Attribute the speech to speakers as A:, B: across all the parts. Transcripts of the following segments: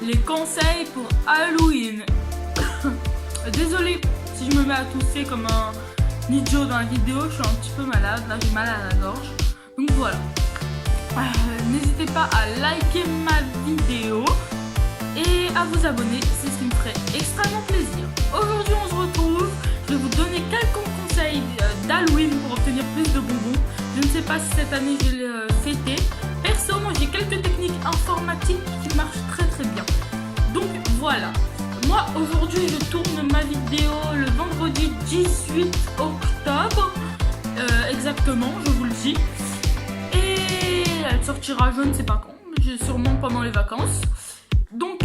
A: les conseils pour Halloween. Désolée si je me mets à tousser comme un idiot dans la vidéo, je suis un petit peu malade, là j'ai mal à la gorge. Donc voilà. N'hésitez pas à liker ma vidéo et à vous abonner, c'est ce qui me ferait extrêmement plaisir. Aujourd'hui on se retrouve, je vais vous donner quelques conseils d'Halloween pour obtenir plus de bonbons. Je ne sais pas si cette année je vais le fêter. Perso, moi j'ai quelques techniques informatiques qui marchent très très bien. Donc voilà, moi aujourd'hui je tourne ma vidéo le vendredi 18 octobre, exactement, je vous le dis. Et elle sortira je ne sais pas quand, sûrement pendant les vacances. Donc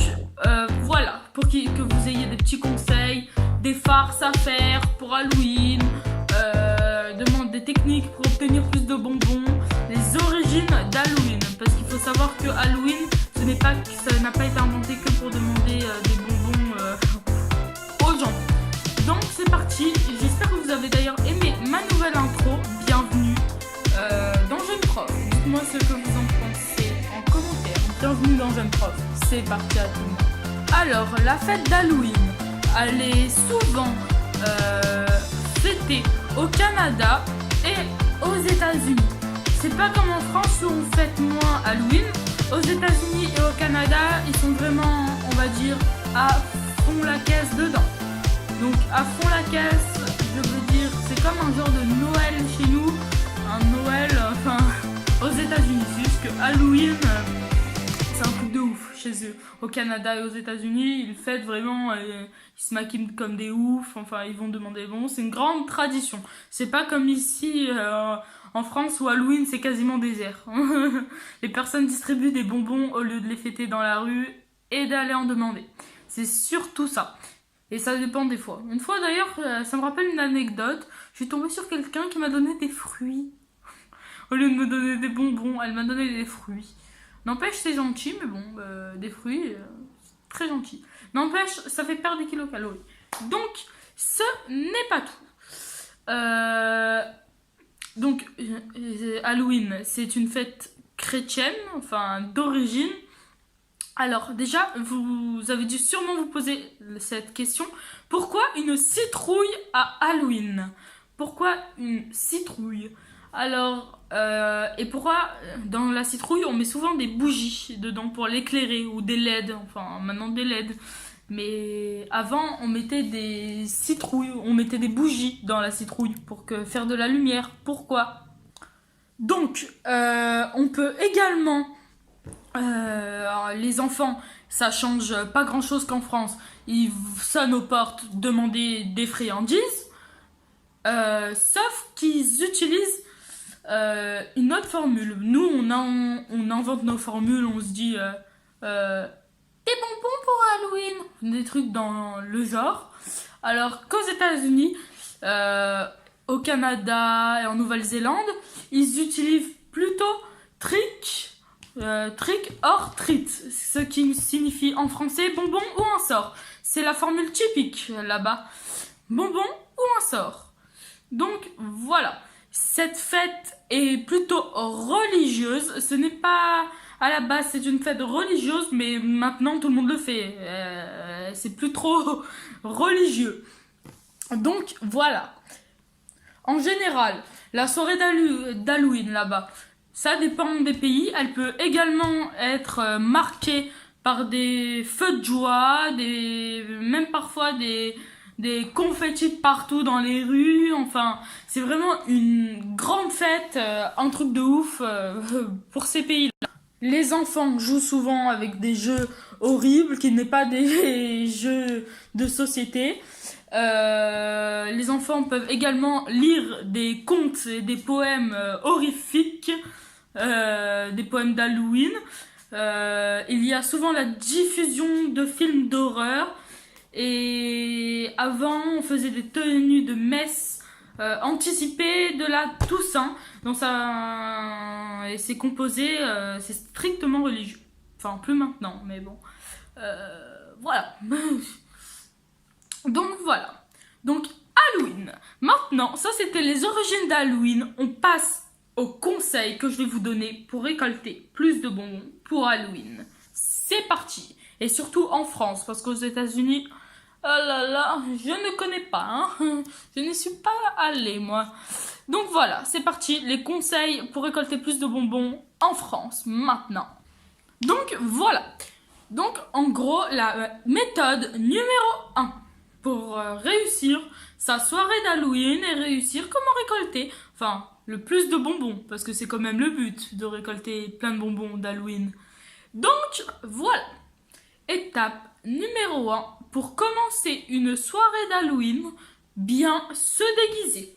A: voilà, pour que vous ayez des petits conseils, des farces à faire pour Halloween, des techniques pour obtenir plus de bonbons, les origines d'Halloween. Parce qu'il faut savoir que Halloween, ça n'a pas été inventé que pour demander des bonbons aux gens. Donc c'est parti, j'espère que vous avez d'ailleurs aimé ma nouvelle intro. Bienvenue dans Jeune Prof. Dites-moi ce que vous en pensez en commentaire. Bienvenue dans Jeune Prof. C'est parti à tout le monde. Alors, la fête d'Halloween, elle est souvent fêtée au Canada et aux États-Unis. C'est pas comme en France où on fête moins Halloween. Aux États-Unis et au Canada, ils sont vraiment, on va dire, à fond la caisse dedans. Donc à fond la caisse, je veux dire, c'est comme un genre de Noël chez nous, un Noël, enfin, aux États-Unis. C'est juste que Halloween, c'est un truc de ouf chez eux. Au Canada et aux États-Unis, ils fêtent vraiment, ils se maquillent comme des oufs, enfin, ils vont demander des bonbons. C'est une grande tradition. C'est pas comme ici, en France, où Halloween, c'est quasiment désert. Les personnes distribuent des bonbons au lieu de les fêter dans la rue et d'aller en demander. C'est surtout ça. Et ça dépend des fois. Une fois d'ailleurs, ça me rappelle une anecdote. Je suis tombée sur quelqu'un qui m'a donné des fruits. Au lieu de me donner des bonbons, elle m'a donné des fruits. N'empêche, c'est gentil, mais bon, des fruits, c'est très gentil. N'empêche, ça fait perdre des kilocalories. Donc, ce n'est pas tout. Donc, Halloween, c'est une fête chrétienne, enfin d'origine. Alors déjà, vous avez dû sûrement vous poser cette question. Pourquoi une citrouille à Halloween? Pourquoi une citrouille? Alors, et pourquoi dans la citrouille on met souvent des bougies dedans pour l'éclairer ou des LED, enfin maintenant des LED. Mais avant on mettait des citrouilles, on mettait des bougies dans la citrouille pour faire de la lumière. Pourquoi? Donc, on peut également... les enfants, ça change pas grand chose qu'en France. Ils sonnent aux portes, demander des friandises. Sauf qu'ils utilisent une autre formule. Nous, on invente nos formules, on se dit des bonbons pour Halloween, des trucs dans le genre. Alors qu'aux États-Unis, au Canada et en Nouvelle-Zélande, ils utilisent plutôt trick or treat, ce qui signifie en français bonbon ou un sort. C'est la formule typique là-bas. Bonbon ou un sort. Donc voilà. Cette fête est plutôt religieuse. Ce n'est pas à la base, c'est une fête religieuse, mais maintenant tout le monde le fait. C'est plus trop religieux. Donc voilà. En général, la soirée d'Halloween là-bas, ça dépend des pays. Elle peut également être marquée par des feux de joie, même parfois des confettis partout dans les rues. Enfin, c'est vraiment une grande fête, un truc de ouf pour ces pays-là. Les enfants jouent souvent avec des jeux horribles qui n'est pas des jeux de société. Les enfants peuvent également lire des contes et des poèmes horrifiques, des poèmes d'Halloween. Il y a souvent la diffusion de films d'horreur. Et avant, on faisait des tenues de messe anticipées de la Toussaint. Donc ça, et c'est composé, c'est strictement religieux. Enfin, plus maintenant, mais bon. Voilà. Donc voilà. Donc Halloween. Maintenant, ça c'était les origines d'Halloween. On passe aux conseils que je vais vous donner pour récolter plus de bonbons pour Halloween. C'est parti. Et surtout en France, parce qu'aux États-Unis, oh là là, je ne connais pas, hein. Je n'y suis pas allée, moi. Donc voilà, c'est parti, les conseils pour récolter plus de bonbons en France, maintenant. Donc voilà. Donc en gros, la méthode numéro 1 pour réussir sa soirée d'Halloween et réussir comment récolter, enfin, le plus de bonbons, parce que c'est quand même le but de récolter plein de bonbons d'Halloween. Donc voilà. Étape numéro 1 pour commencer une soirée d'Halloween, bien se déguiser.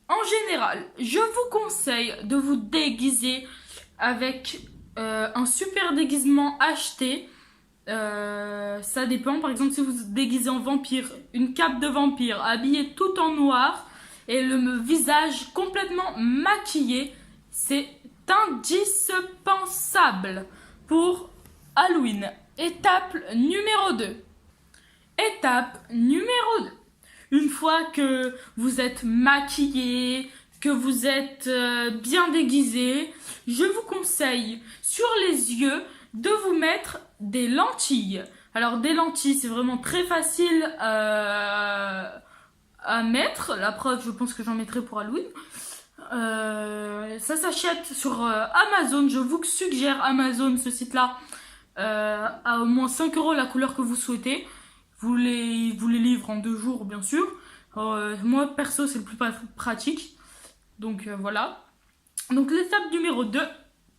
A: En général, je vous conseille de vous déguiser avec un super déguisement acheté. Ça dépend, par exemple, si vous vous déguisez en vampire, une cape de vampire, habillé tout en noir et le visage complètement maquillé, c'est indispensable pour Halloween. Étape numéro 2. Étape numéro 2. Une fois que vous êtes maquillé, que vous êtes bien déguisé, je vous conseille sur les yeux de vous mettre des lentilles. Alors des lentilles, c'est vraiment très facile à mettre. La preuve, je pense que j'en mettrai pour Halloween. Ça s'achète sur Amazon. Je vous suggère Amazon, ce site-là, à au moins 5 € la couleur que vous souhaitez. Vous les livrent en 2 jours, bien sûr. Moi, perso, c'est le plus pratique. Donc, voilà. Donc, l'étape numéro 2,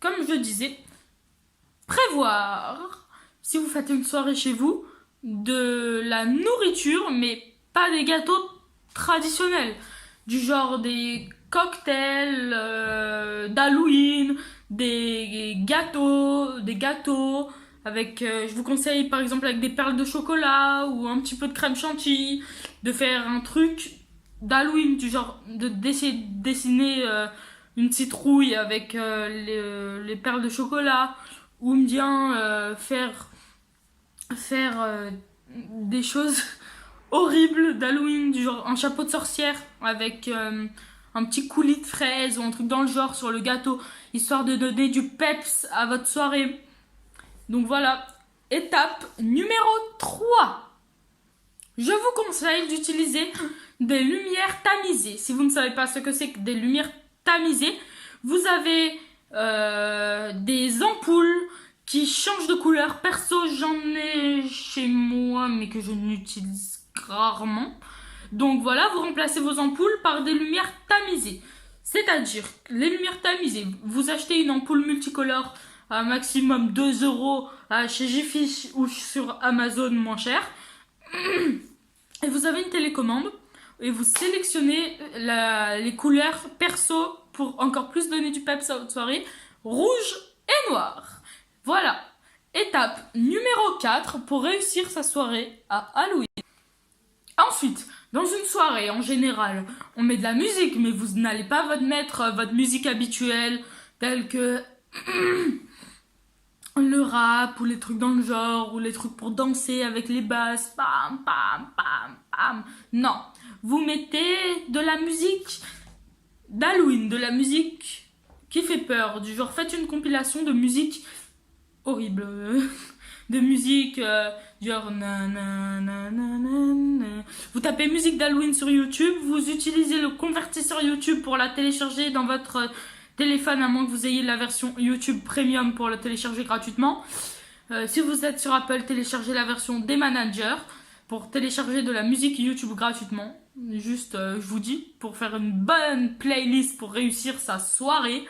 A: comme je disais, prévoir, si vous faites une soirée chez vous, de la nourriture, mais pas des gâteaux traditionnels. Du genre des cocktails d'Halloween, des gâteaux avec, je vous conseille par exemple avec des perles de chocolat ou un petit peu de crème chantilly, de faire un truc d'Halloween, du genre de dessiner une citrouille avec les perles de chocolat, ou bien faire des choses horribles d'Halloween, du genre un chapeau de sorcière avec un petit coulis de fraises ou un truc dans le genre sur le gâteau, histoire de donner du peps à votre soirée. Donc voilà, étape numéro 3. Je vous conseille d'utiliser des lumières tamisées. Si vous ne savez pas ce que c'est que des lumières tamisées, vous avez des ampoules qui changent de couleur. Perso, j'en ai chez moi, mais que je n'utilise rarement. Donc voilà, vous remplacez vos ampoules par des lumières tamisées. C'est-à-dire, les lumières tamisées, vous achetez une ampoule multicolore à maximum 2 € chez Jiffy ou sur Amazon moins cher. Et vous avez une télécommande et vous sélectionnez les couleurs perso pour encore plus donner du peps à votre soirée. Rouge et noir. Voilà. Étape numéro 4 pour réussir sa soirée à Halloween. Ensuite, dans une soirée, en général, on met de la musique, mais vous n'allez pas mettre votre musique habituelle, telle que le rap, ou les trucs dans le genre, ou les trucs pour danser avec les basses, pam, pam, pam, pam. Non, vous mettez de la musique d'Halloween, de la musique qui fait peur, du genre, faites une compilation de musique horrible, de musique genre vous tapez musique d'Halloween sur YouTube, vous utilisez le convertisseur YouTube pour la télécharger dans votre téléphone, à moins que vous ayez la version YouTube Premium pour la télécharger gratuitement. Si vous êtes sur Apple, téléchargez la version des managers pour télécharger de la musique YouTube gratuitement. Juste, je vous dis, pour faire une bonne playlist pour réussir sa soirée.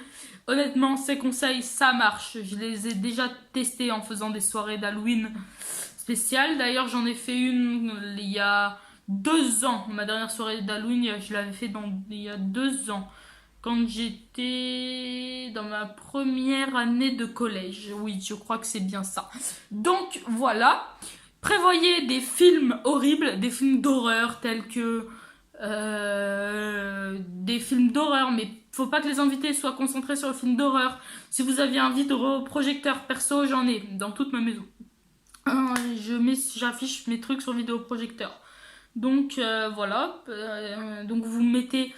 A: Honnêtement, ces conseils, ça marche. Je les ai déjà testés en faisant des soirées d'Halloween spéciales. D'ailleurs, j'en ai fait une il y a 2 ans. Ma dernière soirée d'Halloween, je l'avais fait il y a 2 ans. Quand j'étais dans ma première année de collège. Oui, je crois que c'est bien ça. Donc, voilà. Prévoyez des films horribles, des films d'horreur tels que... des films d'horreur, mais faut pas que les invités soient concentrés sur le film d'horreur. Si vous aviez un vidéoprojecteur, perso, j'en ai dans toute ma maison. J'affiche mes trucs sur vidéoprojecteur. Donc voilà. Donc vous mettez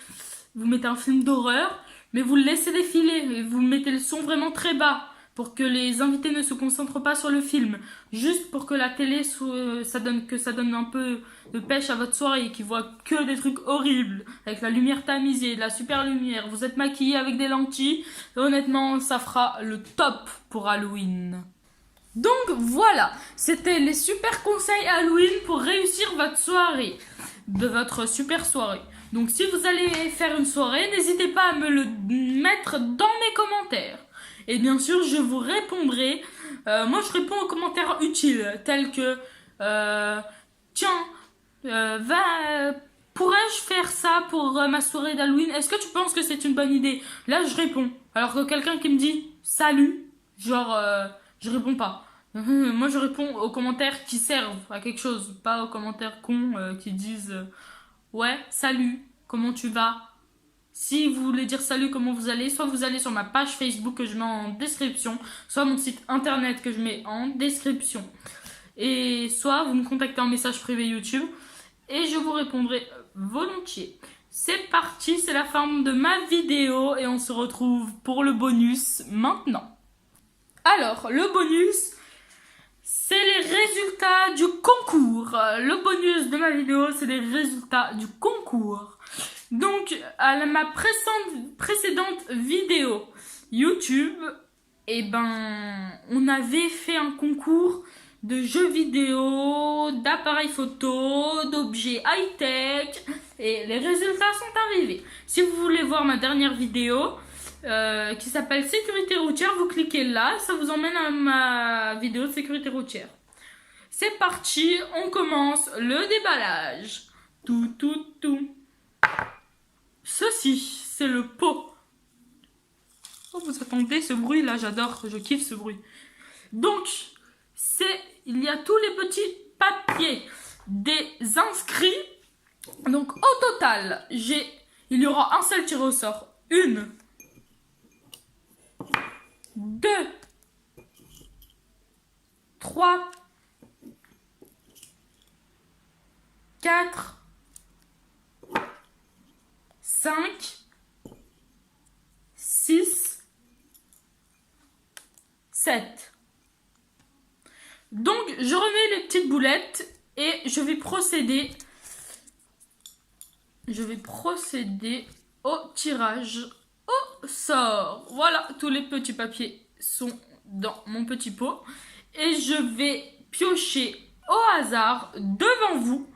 A: un film d'horreur, mais vous le laissez défiler et vous mettez le son vraiment très bas pour que les invités ne se concentrent pas sur le film, juste pour que la télé ça donne un peu de pêche à votre soirée, qu'ils voient que des trucs horribles, avec la lumière tamisée, de la super lumière, vous êtes maquillés avec des lentilles, et honnêtement, ça fera le top pour Halloween. Donc voilà, c'était les super conseils Halloween pour réussir votre soirée, de votre super soirée. Donc si vous allez faire une soirée, n'hésitez pas à me le mettre dans mes commentaires. Et bien sûr, je vous répondrai. Moi, je réponds aux commentaires utiles, tels que pourrais-je faire ça pour ma soirée d'Halloween? Est-ce que tu penses que c'est une bonne idée? Là, je réponds. Alors que quelqu'un qui me dit salut, genre, je réponds pas. Moi, je réponds aux commentaires qui servent à quelque chose, pas aux commentaires cons qui disent ouais, salut, comment tu vas? Si vous voulez dire salut, comment vous allez, soit vous allez sur ma page Facebook que je mets en description, soit mon site internet que je mets en description. Et soit vous me contactez en message privé YouTube et je vous répondrai volontiers. C'est parti, c'est la fin de ma vidéo et on se retrouve pour le bonus maintenant. Alors, le bonus, c'est les résultats du concours. Le bonus de ma vidéo, c'est les résultats du concours. Donc, à ma précédente vidéo YouTube, on avait fait un concours de jeux vidéo, d'appareils photo, d'objets high-tech, et les résultats sont arrivés. Si vous voulez voir ma dernière vidéo, qui s'appelle sécurité routière, vous cliquez là, ça vous emmène à ma vidéo de sécurité routière. C'est parti, on commence le déballage. Tout. Ceci, c'est le pot. Oh, vous attendez ce bruit là, j'adore, je kiffe ce bruit. Donc, il y a tous les petits papiers des inscrits. Donc, au total, il y aura un seul tiré au sort. 1, 2, 3, 4, 5, 6, 7. Donc, je remets les petites boulettes et je vais procéder au tirage au sort. Voilà, tous les petits papiers sont dans mon petit pot. Et je vais piocher au hasard devant vous.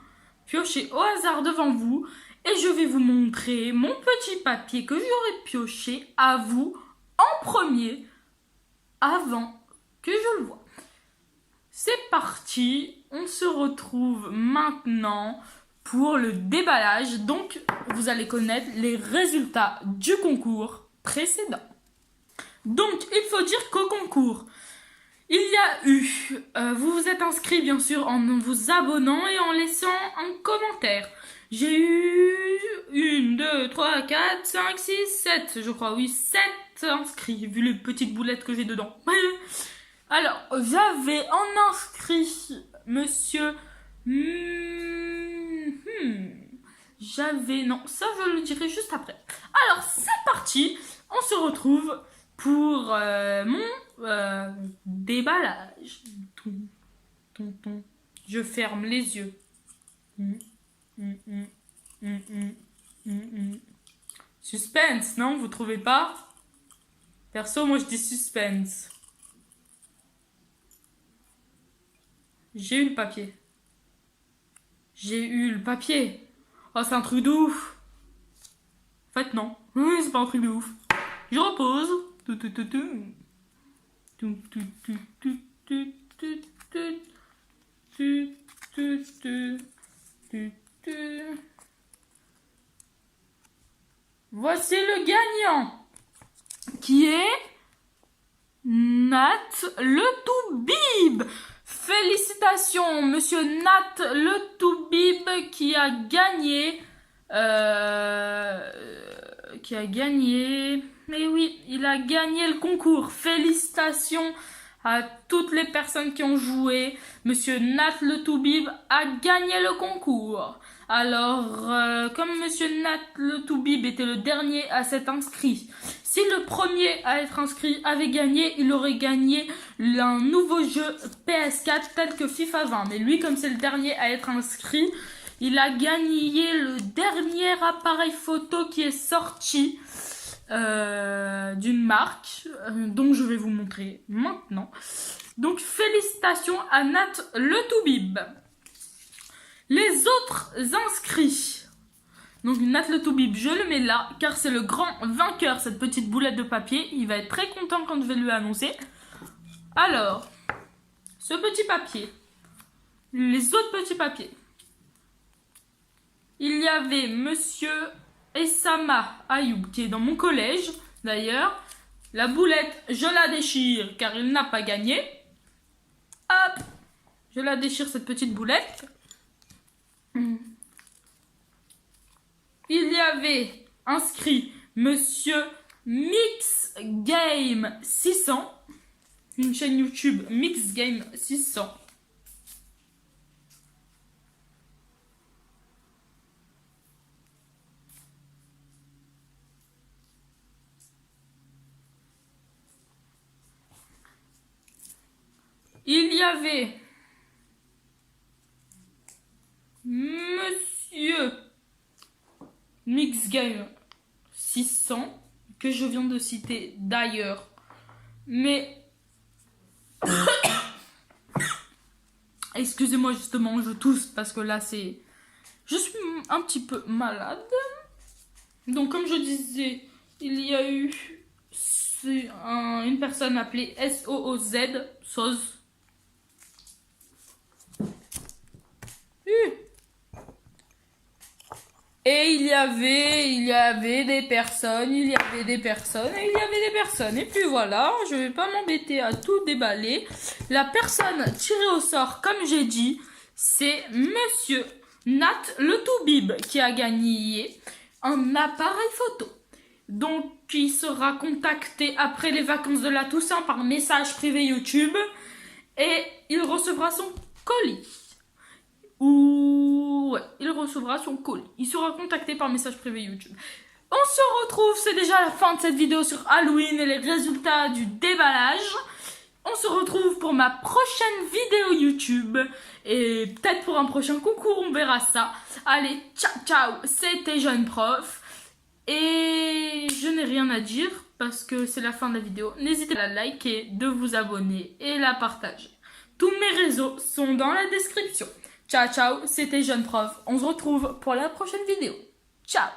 A: Et je vais vous montrer mon petit papier que j'aurais pioché à vous en premier avant que je le voie. C'est parti, on se retrouve maintenant pour le déballage. Donc, vous allez connaître les résultats du concours précédent. Donc, il faut dire qu'au concours, il y a eu, vous vous êtes inscrit bien sûr en vous abonnant et en laissant un commentaire. J'ai eu 1, 2, 3, 4, 5, 6, 7, je crois, oui, 7 inscrits, vu les petites boulettes que j'ai dedans. Alors, j'avais en inscrit, monsieur... Non, ça je le dirai juste après. Alors, c'est parti, on se retrouve pour mon déballage. Je ferme les yeux. Suspense, non? Vous trouvez pas? Perso, moi je dis suspense. J'ai eu le papier. Oh, c'est un truc de ouf. En fait, non. Oui, c'est pas un truc de ouf. Je repose. Voici le gagnant, qui est Nat le Toubib. Félicitations, monsieur Nat le Toubib, qui a gagné. Mais oui, il a gagné le concours. Félicitations à toutes les personnes qui ont joué. Monsieur Nat le Toubib a gagné le concours. Alors, comme Monsieur Nat le Toubib était le dernier à s'être inscrit, si le premier à être inscrit avait gagné, il aurait gagné un nouveau jeu PS4 tel que FIFA 20. Mais lui, comme c'est le dernier à être inscrit, il a gagné le dernier appareil photo qui est sorti d'une marque dont je vais vous montrer maintenant. Donc félicitations à Nat le Toubib. Les autres inscrits. Donc Nat le Toubib, je le mets là car c'est le grand vainqueur, cette petite boulette de papier. Il va être très content quand je vais lui annoncer. Alors, ce petit papier, les autres petits papiers. Il y avait Monsieur Essama Ayoub qui est dans mon collège d'ailleurs. La boulette, je la déchire car il n'a pas gagné. Hop, je la déchire cette petite boulette. Il y avait inscrit Monsieur Mix Game 600, une chaîne YouTube Mix Game 600. Il y avait Monsieur Mix Game 600 que je viens de citer d'ailleurs, mais excusez-moi justement, je tousse parce que là je suis un petit peu malade. Donc comme je disais, il y a eu une personne appelée SOOZ, Soz. Et il y avait des personnes, et puis voilà, je vais pas m'embêter à tout déballer. La personne tirée au sort, comme j'ai dit, c'est Monsieur Nat le Toubib qui a gagné un appareil photo. Donc, il sera contacté après les vacances de la Toussaint par message privé YouTube et il recevra son colis. Ouais, il recevra son colis. Il sera contacté par message privé YouTube. On se retrouve, c'est déjà la fin de cette vidéo sur Halloween et les résultats du déballage. On se retrouve pour ma prochaine vidéo YouTube et peut-être pour un prochain concours, on verra ça. Allez, ciao ciao, c'était Jeune Prof. Et je n'ai rien à dire parce que c'est la fin de la vidéo. N'hésitez pas à la liker, de vous abonner et la partager. Tous mes réseaux sont dans la description. Ciao ciao, c'était Jeune Prof. On se retrouve pour la prochaine vidéo. Ciao.